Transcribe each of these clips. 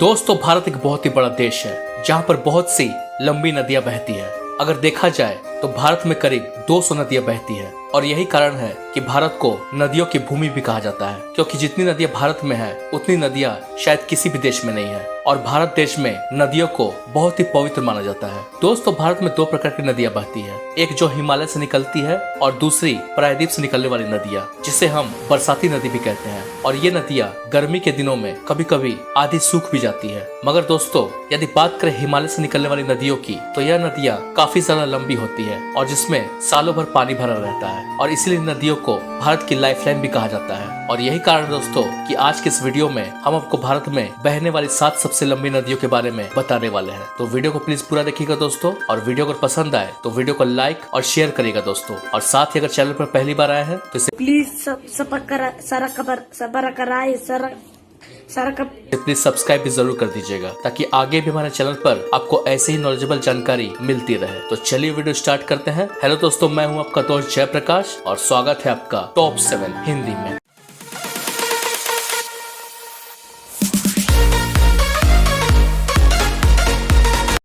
दोस्तों भारत एक बहुत ही बड़ा देश है जहाँ पर बहुत सी लंबी नदियाँ बहती है। अगर देखा जाए तो भारत में करीब 200 नदियाँ बहती है और यही कारण है कि भारत को नदियों की भूमि भी कहा जाता है, क्योंकि जितनी नदियाँ भारत में है उतनी नदियाँ शायद किसी भी देश में नहीं है और भारत देश में नदियों को बहुत ही पवित्र माना जाता है। दोस्तों भारत में दो प्रकार की नदियाँ बहती है, एक जो हिमालय से निकलती है और दूसरी प्रायद्वीप से निकलने वाली नदियाँ, जिसे हम बरसाती नदी भी कहते हैं। और ये नदियाँ गर्मी के दिनों में कभी कभी आधी सूख भी जाती है। मगर दोस्तों यदि बात करें हिमालय से निकलने वाली नदियों की, तो यह नदियाँ काफी ज्यादा लंबी होती है और जिसमें सालों भर पानी भरा रहता है और इसीलिए नदियों को भारत की लाइफलाइन भी कहा जाता है। और यही कारण दोस्तों कि आज के इस वीडियो में हम आपको भारत में बहने वाली 7 सबसे लंबी नदियों के बारे में बताने वाले हैं। तो वीडियो को प्लीज पूरा देखिएगा दोस्तों, और वीडियो अगर पसंद आए तो वीडियो को लाइक और शेयर करिएगा दोस्तों। और साथ ही अगर चैनल पर पहली बार आए हैं तो इसे प्लीज प्लीज सब्सक्राइब भी जरूर कर दीजिएगा, ताकि आगे भी हमारे चैनल पर आपको ऐसे ही नॉलेजेबल जानकारी मिलती रहे। तो चलिए वीडियो स्टार्ट करते हैं। हेलो दोस्तों, मैं हूं आपका दोस्त जयप्रकाश और स्वागत है आपका टॉप 7 हिंदी में।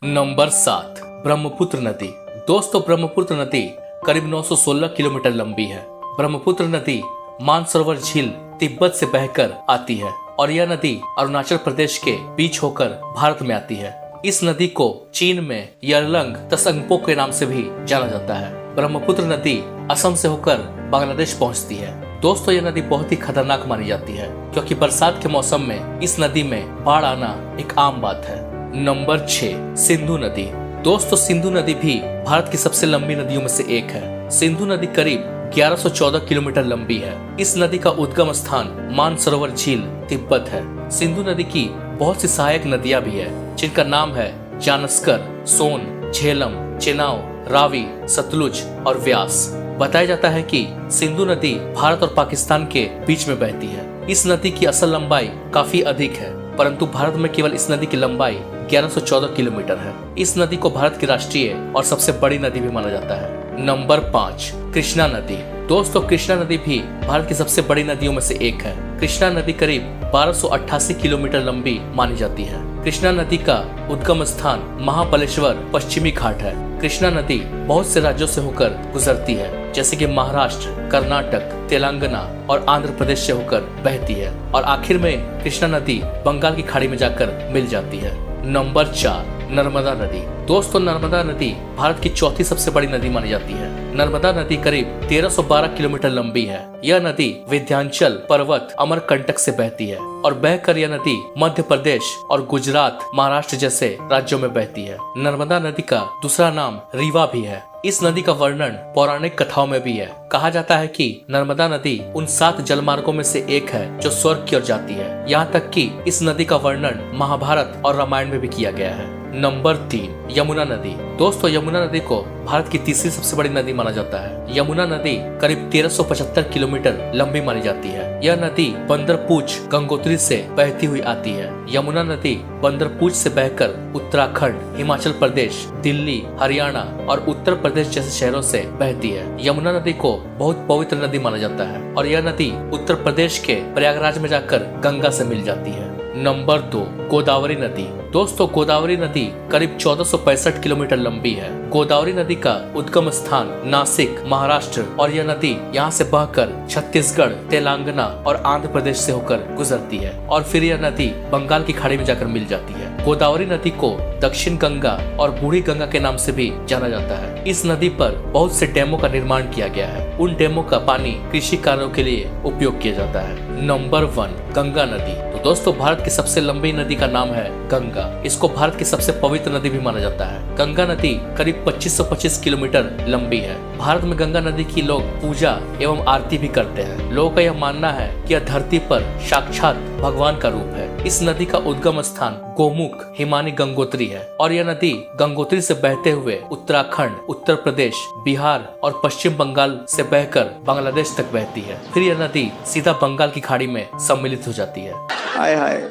नंबर 7, ब्रह्मपुत्र नदी। दोस्तों ब्रह्मपुत्र नदी करीब 916 किलोमीटर लंबी है। ब्रह्मपुत्र नदी मानसरोवर झील तिब्बत से बहकर आती है और यह नदी अरुणाचल प्रदेश के बीच होकर भारत में आती है। इस नदी को चीन में यरलंग तसंगपो के नाम से भी जाना जाता है। ब्रह्मपुत्र नदी असम से होकर बांग्लादेश पहुंचती है। दोस्तों यह नदी बहुत ही खतरनाक मानी जाती है, क्योंकि बरसात के मौसम में इस नदी में बाढ़ आना एक आम बात है। नंबर 6, सिंधु नदी। दोस्तों सिंधु नदी भी भारत की सबसे लंबी नदियों में से एक है। सिंधु नदी करीब 1114 किलोमीटर लंबी है। इस नदी का उद्गम स्थान मानसरोवर झील तिब्बत है। सिंधु नदी की बहुत सी सहायक नदियां भी है, जिनका नाम है जानस्कर, सोन, झेलम, चेनाब, रावी, सतलुज और व्यास। बताया जाता है कि सिंधु नदी भारत और पाकिस्तान के बीच में बहती है। इस नदी की असल लंबाई काफी अधिक है, परंतु भारत में केवल इस नदी की लंबाई 1114 किलोमीटर है। इस नदी को भारत की राष्ट्रीय और सबसे बड़ी नदी भी माना जाता है। नंबर 5, कृष्णा नदी। दोस्तों कृष्णा नदी भी भारत की सबसे बड़ी नदियों में से एक है। कृष्णा नदी करीब 1288 किलोमीटर लंबी मानी जाती है। कृष्णा नदी का उद्गम स्थान महाबलेश्वर पश्चिमी घाट है। कृष्णा नदी बहुत से राज्यों से होकर गुजरती है, जैसे कि महाराष्ट्र, कर्नाटक, तेलंगाना और आंध्र प्रदेश से होकर बहती है और आखिर में कृष्णा नदी बंगाल की खाड़ी में जाकर मिल जाती है। नंबर 4, नर्मदा नदी। दोस्तों नर्मदा नदी भारत की चौथी सबसे बड़ी नदी मानी जाती है। नर्मदा नदी करीब 1312 किलोमीटर लंबी है। यह नदी विंध्याचल पर्वत अमरकंटक से बहती है और बहकर यह नदी मध्य प्रदेश और गुजरात, महाराष्ट्र जैसे राज्यों में बहती है। नर्मदा नदी का दूसरा नाम रीवा भी है। इस नदी का वर्णन पौराणिक कथाओं में भी है। कहा जाता है कि नर्मदा नदी उन 7 जलमार्गों में से एक है जो स्वर्ग की ओर जाती है। यहाँ तक कि इस नदी का वर्णन महाभारत और रामायण में भी किया गया है। नंबर 3, यमुना नदी। दोस्तों यमुना नदी को भारत की तीसरी सबसे बड़ी नदी माना जाता है। यमुना नदी करीब 1375 किलोमीटर लंबी मानी जाती है। यह नदी बंदरपूछ गंगोत्री से बहती हुई आती है। यमुना नदी बंदरपूछ से बहकर उत्तराखंड, हिमाचल प्रदेश, दिल्ली, हरियाणा और उत्तर प्रदेश जैसे शहरों से बहती है। यमुना नदी को बहुत पवित्र नदी माना जाता है और यह नदी उत्तर प्रदेश के प्रयागराज में जाकर गंगा से मिल जाती है। नंबर 2, गोदावरी नदी। दोस्तों गोदावरी नदी करीब 1465 किलोमीटर लंबी है। गोदावरी नदी का उद्गम स्थान नासिक, महाराष्ट्र और यह नदी यहाँ से बहकर छत्तीसगढ़, तेलंगाना और आंध्र प्रदेश से होकर गुजरती है और फिर यह नदी बंगाल की खाड़ी में जाकर मिल जाती है। गोदावरी नदी को दक्षिण गंगा और बूढ़ी गंगा के नाम से भी जाना जाता है। इस नदी पर बहुत से डैमों का निर्माण किया गया है। उन डैमों का पानी कृषि कार्यों के लिए उपयोग किया जाता है। नंबर 1, गंगा नदी। तो दोस्तों भारत की सबसे लंबी नदी का नाम है गंगा। इसको भारत की सबसे पवित्र नदी भी माना जाता है। गंगा नदी करीब 2525 किलोमीटर लंबी है। भारत में गंगा नदी की लोग पूजा एवं आरती भी करते हैं। लोगों का यह मानना है कि यह धरती पर साक्षात भगवान का रूप है। इस नदी का उद्गम स्थान गोमुख हिमानी गंगोत्री है और यह नदी गंगोत्री से बहते हुए उत्तराखंड, उत्तर प्रदेश, बिहार और पश्चिम बंगाल से बहकर बांग्लादेश तक बहती है। फिर यह नदी सीधा बंगाल की खाड़ी में सम्मिलित हो जाती है। हाय हाय,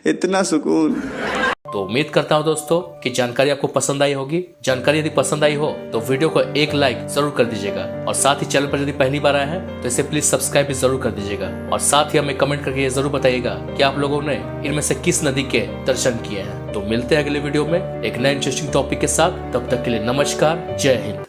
इतना सुकून। तो उम्मीद करता हूँ दोस्तों कि जानकारी आपको पसंद आई होगी। जानकारी यदि पसंद आई हो तो वीडियो को एक लाइक जरूर कर दीजिएगा और साथ ही चैनल पर यदि पहली बार आए हैं तो इसे प्लीज सब्सक्राइब भी जरूर कर दीजिएगा और साथ ही हमें कमेंट करके ये जरूर बताइएगा कि आप लोगों ने इनमें से किस नदी के दर्शन किए हैं। तो मिलते हैं अगले वीडियो में एक नए इंटरेस्टिंग टॉपिक के साथ। तब तक के लिए नमस्कार, जय हिंद।